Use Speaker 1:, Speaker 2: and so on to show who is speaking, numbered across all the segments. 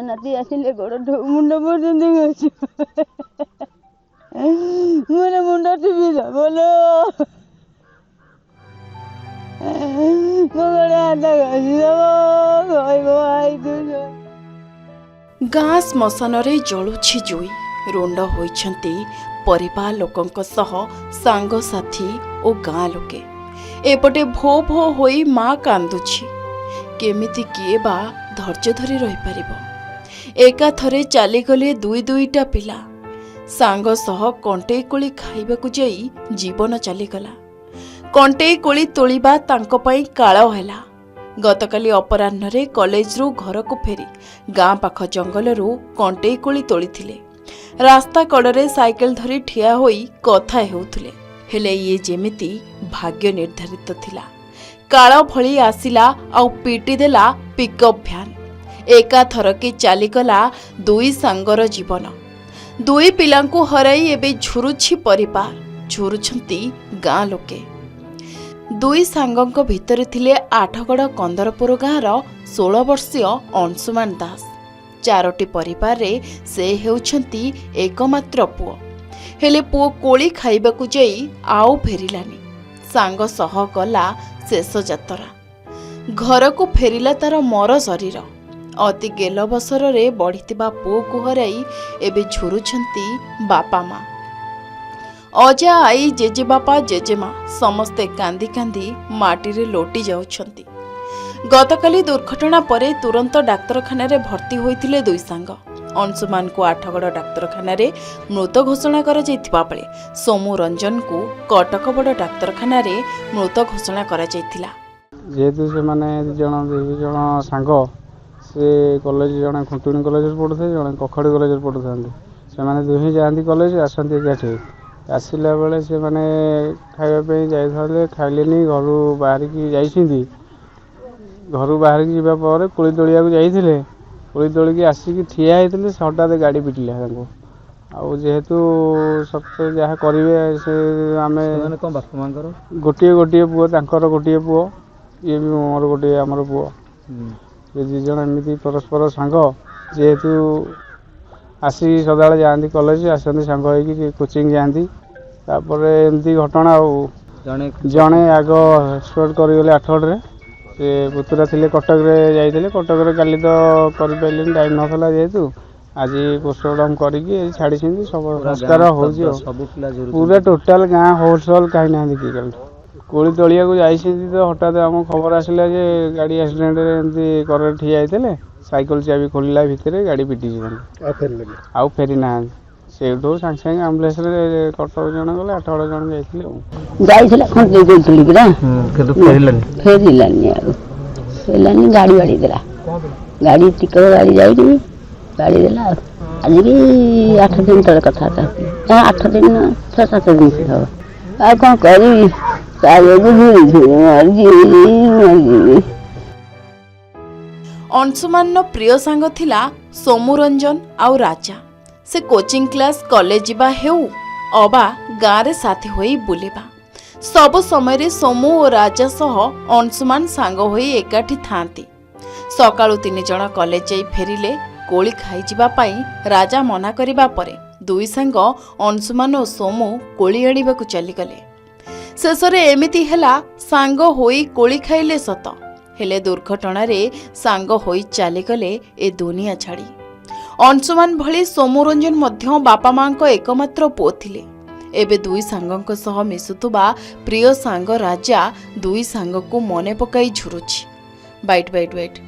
Speaker 1: नाती आसिले गोड़ मुंड पर्यंत गयो मोर मुंड टिपिला बोलो
Speaker 2: गाँ श्मशान जलुछि जुई रुंड होइछंती परिवार लोकंक सह सांगसाथी और गाँ लोके एपटे भो भो होई माँ कांदुछि केमिति किए बा धैर्य धरी रही परिबो एका थरे चलीगले दुई दुईटा पिला सांग सह कंटेई कोली खाइबाकू जाई जीवन चलीगला कंटेई कोली तोलिबा तांको पई काळ हैला गतकाली अपराह्न कॉलेज रु घर को फेरी गाँ पाख जंगल रु कंटेई कोली तोलिथिले रास्ता कड़े साइकेल धरी ठिया होई कथा हेउथिले हेले ये जेमिति भाग्य निर्धारित थिला काळ भली आसिला आउ पीटी देला पिकअप भ्यान एका थरके चलीगला दुई सांगर जीवन दुई पिलांकु हराई एबे झुरुछि परिवार झुरुछंती गाँ लोके दुई सांगंक भितर थिले आठगड़ कंदरपुर गाँर 16 वर्षीय अंशुमान दास चारोटी परिवार रे से हेउछंती एकमात्र पुओ हेले पुओ कोली खाइबाकू जाई आउ फेरिलानी सांग सह गला शेष यात्रा घर को फेरिला तार मर शरीर अति गेल बसर रे बढ़िथिबा पुओ को हराई एबे झुरुछंती बापा माँ अजा आई जेजेबापा जेजेमा समस्ते कांदी कांदी माटी रे लोटी जाउछंती गतकाली दुर्घटना परे तुरंत डाक्तरखाना रे भर्ती होइथिले दुई सांग अंशुमान को आठगड़ डाक्तरखाना रे मृत घोषणा करा जायथिबा बेले सोमू रंजन को कटक बड़ डाक्तरखाना रे मृत घोषणा करा जायथिला
Speaker 3: जेहेतु से माने जण सांग से कॉलेज जण खुंटुनी कॉलेज पढ़ुथे जण कखड़ी कॉलेज पढ़ुथांते से माने दुही जांती कॉलेज आसंती एकाठी आसला बेले से माने खाइबा जाइले खाइलेनी घर बाहर की जाइछिंदी घर बाहर की जीवा पर कोली तोलिया को जाइथिले कोली तोली की आसिकी ठिया हेतिले हठात गाड़ी पिटिला तांको आ जेहेतु सब जहाँ करिवे से आमे कोन बापा मांकर गोटिए गोटिए पुओ तांकर गोटिए पुओ ये भी मोर गोटिए हमर पुओ ये दी जण एमिति परस्पर सांग जेहेतु आसी सदाले जाती कॉलेज आसती सांग होगी कोचिंग जाती एमती घटना जड़े आग एक्सपोर्ट करगले आठगड़े से पुतुरा थे कटक जाते कटक काली तो कर टाइम नाला जेहेतु आज पोस्टमार्टम करके छाड़ी सब संस्कार हो पूरा टोटाल गाँ होलसेल कहीं ना कि कोली तलिया को जाइए तो हठात आम खबर आसला जे गाड़ी एक्सीडेंट एमती कर ठिया होते साइकेल चाबी खोलला भितर गाड़ी पिटी आउ फेरी ना से सागे सागे आम्बुलांस कटक जन गले 8 जन
Speaker 1: जाइए खंडे फेरलानी गाड़ी बाड़ी देला गाड़ी टिकट गाड़ी जाइए गाड़ी देला आज भी 8 दिन तर कथा 8 दिन 6-7 दिन से हम आ कौन करी
Speaker 2: अंशुमान प्रिय सांग थिला सोमू रंजन आउ राजा से कोचिंग क्लास कॉलेज जीवा हेउ अबा गाँ रे साथी होई बुलेबा सब समय रे सोमू और राजा सह अंशुमान सांग होई एकाठी थांती सकाळु 3 जण कॉलेज जाई फेरिले कोली खाई जीवा पाई राजा मना करिबा परे दुई सांग अंशुमान और सोमू कोली आनिबाकू चली गले शेषरे एमिति हेला सांग होई कोली खाइले सत हेले दुर्घटना रे सांग होई चलीगले ए दुनिया छाड़ी अंशुमान भली सोमरंजन मध्य बापा माँ को एकमात्र पुओ थिले एबे दुई सांगक सह मिसुतुबा प्रिय सांग राजा दुई सांग को मने पकाई झुरुछि बाइट बाइट बाइट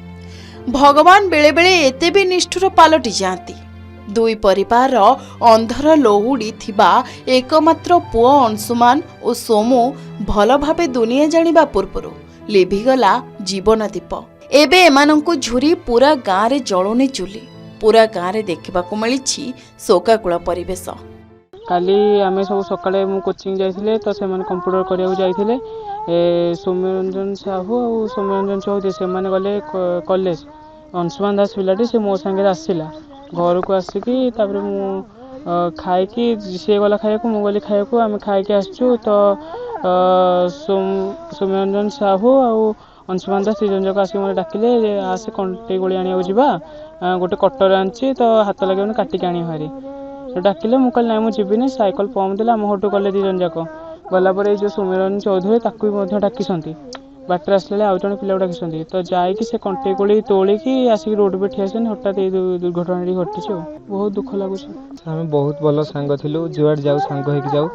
Speaker 2: भगवान बेले बेले एते भी निष्ठुर पालटी जाती दुई परिवार अंधर लहुड़ी थिबा एकमात्र पुओ अंशुमान और सोमू भल भावे दुनिया जानिबा पूर्वरु लिभिगला जीवन दीप एबे एमानंकु झुरी पूरा गाँ रे जलुनी चुली पूरा गाँ रे देखिबाकू मिलिछि शोकाकुल परिवेश
Speaker 3: काली आमे सब सकाळे मु कोचिंग जाइथिले तो से माने कंप्यूटर करिया जाइथिले सौम्यरंजन साहू और सौम्यरंजन साहू से माने गले कॉलेज अंशुमान दास पिलाटी से मो संगे आसिला घर को आसिकी तापर मु खाइकी सी गला खाइक मु गली खाइक आम खाइकी आसचु तो सौम्यरंजन साहू और अंशुमान दास तीन जन आसिक मतलब डाकिले आसे कंटे गोली आने जा गोटे कटर आनी तो हाथ लगे काटिक आनी भारी डाकिले मुझे ना मुझे जीविनी साइकेल पम्प देला आम घर गले दी जन जाक गलापर ये जो सुमिरन चौधरी ताकू भी डाकी बाटर आसला आउ जन पिला डाकी तो जाकि से कंटे गोली तोलिकी आसिक रोड पे ठिया हठात ये दुर्घटना घटी बहुत दुख लगुच।
Speaker 4: आम बहुत भल सांग थिलु जुआड़ जाऊ सांग होइक जाऊ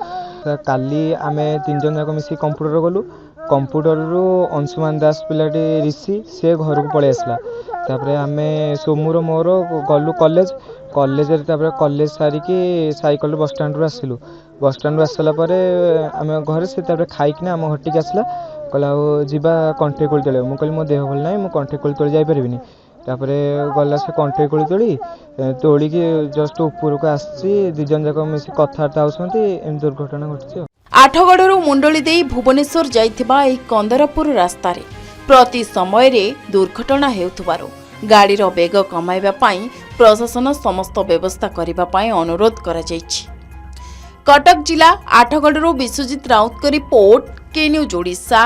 Speaker 4: काली आम तीन जन जाक मिसी कंप्यूटर गलु कंप्यूटर रु अंशुमान दास पिलाटी ऋषि से घर को पलि आसला तापर आम सोमूर मोर गलु कॉलेज कॉलेज कॉलेज सारिकी साइकेल बस स्टैंड रु आसिलु बस स्टैंड रु आसला आम घर से खाइकिना आम घटिक आसला कहला जीवा कंठे कोली तोड़ मुझे मो देह भल ना मुझे कंठे कोली तोड़ जापरि तापर गला से कंठे कोली तोड़िकी जस्ट ऊपर को आसी दी जन जाक मिस कथबार्ता होती एम दुर्घटना घटी।
Speaker 2: आठगड़ू मुंडली दे भुवनेश्वर जाइथिबा एई कंदरपुर रास्ता रे प्रति समय रे दुर्घटना हेउथबारो गाड़ी रो बेग कमाइबा पाई प्रशासन समस्त व्यवस्था करिबा पाई अनुरोध करा जायछि। कटक जिला आठगड़ू विश्वजित राउत को रिपोर्ट के न्यूज ओडिशा।